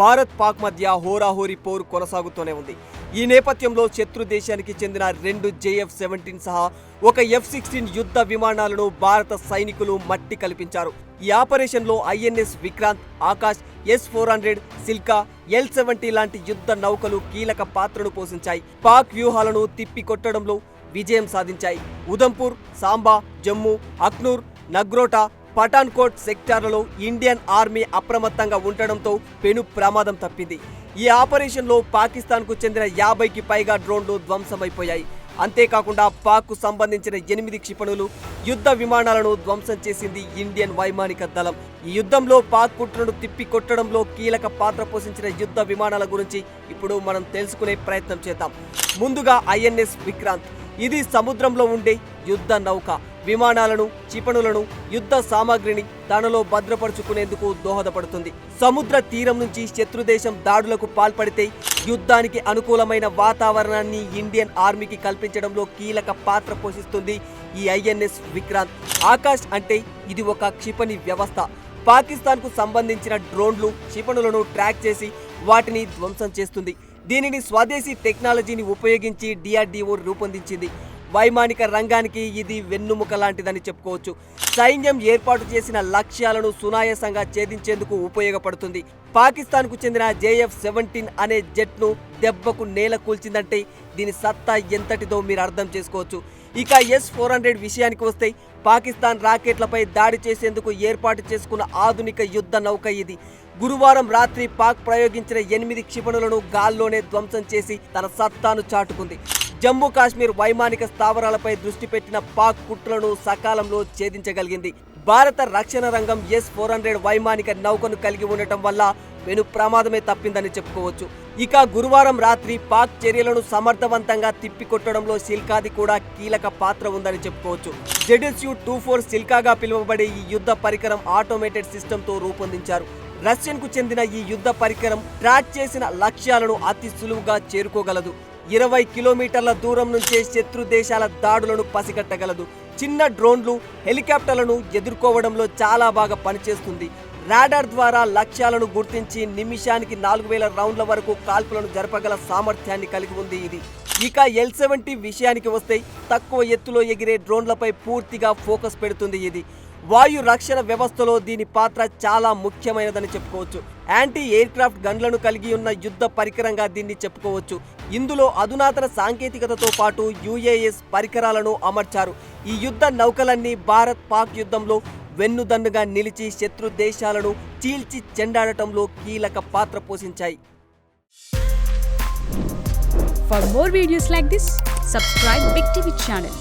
భారత్ పాక్ మధ్య హోరాహోరీ పోరు కొనసాగుతూనే ఉంది. ఈ నేపథ్యంలో శత్రు దేశానికి చెందిన 2 JF-17 సహా ఒక F-16 యుద్ధ విమానాలను భారత సైనికులు మట్టి కల్పించారు. ఈ ఆపరేషన్లో INS Vikrant, Akash, S-400, సిల్కా, L-70 లాంటి యుద్ధ నౌకలు కీలక పాత్రను పోషించాయి. పాక్ వ్యూహాలను తిప్పికొట్టడంలో విజయం సాధించాయి. ఉదంపూర్, సాంబా, జమ్మూ, అఖ్నూర్, నగ్రోటా, పఠాన్కోట్ సెక్టార్లలో ఇండియన్ ఆర్మీ అప్రమత్తంగా ఉండడంతో పెను ప్రమాదం తప్పింది. ఈ ఆపరేషన్లో పాకిస్తాన్కు చెందిన 50కి పైగా డ్రోన్లు ధ్వంసమైపోయాయి. అంతేకాకుండా పాక్కు సంబంధించిన 8 క్షిపణులు, యుద్ధ విమానాలను ధ్వంసం చేసింది ఇండియన్ వైమానిక దళం. ఈ యుద్ధంలో పాక్ కుట్రను తిప్పికొట్టడంలో కీలక పాత్ర పోషించిన యుద్ధ విమానాల గురించి ఇప్పుడు మనం తెలుసుకునే ప్రయత్నం చేద్దాం. ముందుగా INS విక్రాంత్. ఇది సముద్రంలో ఉండే యుద్ధ నౌక. విమానాలను, క్షిపణులను, యుద్ధ సామాగ్రిని తనలో భద్రపరుచుకునేందుకు దోహదపడుతుంది. సముద్ర తీరం నుంచి శత్రుదేశం దాడులకు పాల్పడితే యుద్ధానికి అనుకూలమైన వాతావరణాన్ని ఇండియన్ ఆర్మీకి కల్పించడంలో కీలక పాత్ర పోషిస్తుంది ఈ INS విక్రాంత్. ఆకాశ్ అంటే ఇది ఒక క్షిపణి వ్యవస్థ. పాకిస్తాన్కు సంబంధించిన డ్రోన్లు, క్షిపణులను ట్రాక్ చేసి వాటిని ధ్వంసం చేస్తుంది. దీనిని స్వదేశీ టెక్నాలజీని ఉపయోగించి DRDO రూపొందించింది. వైమానిక రంగానికి ఇది వెన్నుముక లాంటిదని చెప్పుకోవచ్చు. సైన్యం ఏర్పాటు చేసిన లక్ష్యాలను సునాయాసంగా ఛేదించేందుకు ఉపయోగపడుతుంది. పాకిస్తాన్కు చెందిన JF-17 అనే జెట్ను దెబ్బకు నేల కూల్చిందంటే దీని సత్తా ఎంతటిదో మీరు అర్థం చేసుకోవచ్చు. ఇక S-400 విషయానికి వస్తే పాకిస్తాన్ రాకెట్లపై దాడి చేసేందుకు ఏర్పాటు చేసుకున్న ఆధునిక యుద్ధ నౌక ఇది. గురువారం రాత్రి పాక్ ప్రయోగించిన 8 క్షిపణులను గాల్లోనే ధ్వంసం చేసి తన సత్తాను చాటుకుంది. జమ్మూ కాశ్మీర్ వైమానిక స్థావరాలపై దృష్టి పెట్టిన పాక్ కుట్రలను సకాలంలో ఛేదించగలిగింది. భారత రక్షణ రంగం S-400 వైమానిక నౌకను కలిగి ఉండటం వల్ల పెను ప్రమాదమే తప్పిందని చెప్పుకోవచ్చు. ఇక గురువారం రాత్రి పాక్ చర్యలను సమర్థవంతంగా తిప్పికొట్టడంలో సిల్కాది కూడా కీలక పాత్ర ఉందని చెప్పుకోవచ్చు. ZSU-24 సిల్కాగా పిలువబడే ఈ యుద్ధ పరికరం ఆటోమేటెడ్ సిస్టంతో రూపొందించారు. రష్యన్కు చెందిన ఈ యుద్ధ పరికరం ట్రాక్ చేసిన లక్ష్యాలను అతి సులువుగా చేరుకోగలదు. 20 కిలోమీటర్ల దూరం నుంచే శత్రు దేశాల దాడులను పసిగట్టగలదు. చిన్న డ్రోన్లు, హెలికాప్టర్లను ఎదుర్కోవడంలో చాలా బాగా పనిచేస్తుంది. రాడార్ ద్వారా లక్ష్యాలను గుర్తించి నిమిషానికి 4000 రౌండ్ల వరకు కాల్పులను జరపగల సామర్థ్యాన్ని కలిగి ఉంది ఇది. ఇక L-70 విషయానికి వస్తే తక్కువ ఎత్తులో ఎగిరే డ్రోన్లపై పూర్తిగా ఫోకస్ పెడుతుంది ఇది. వాయు రక్షణ వ్యవస్థలో దీని పాత్ర చాలా ముఖ్యమైనదని చెప్పుకోవచ్చు. యాంటీ ఎయిర్ క్రాఫ్ట్ గన్లను కలిగి ఉన్న యుద్ధ పరికరంగా దీన్ని చెప్పుకోవచ్చు. ఇందులో అధునాతన సాంకేతికతతో పాటు UAS పరికరాలను అమర్చారు. ఈ యుద్ధ నౌకలన్నీ భారత్ పాక్ యుద్ధంలో వెన్నుదన్నుగా నిలిచి శత్రు దేశాలను చీల్చి చెండాడటంలో కీలక పాత్ర పోషించాయి. For more videos like this, subscribe Big TV channel.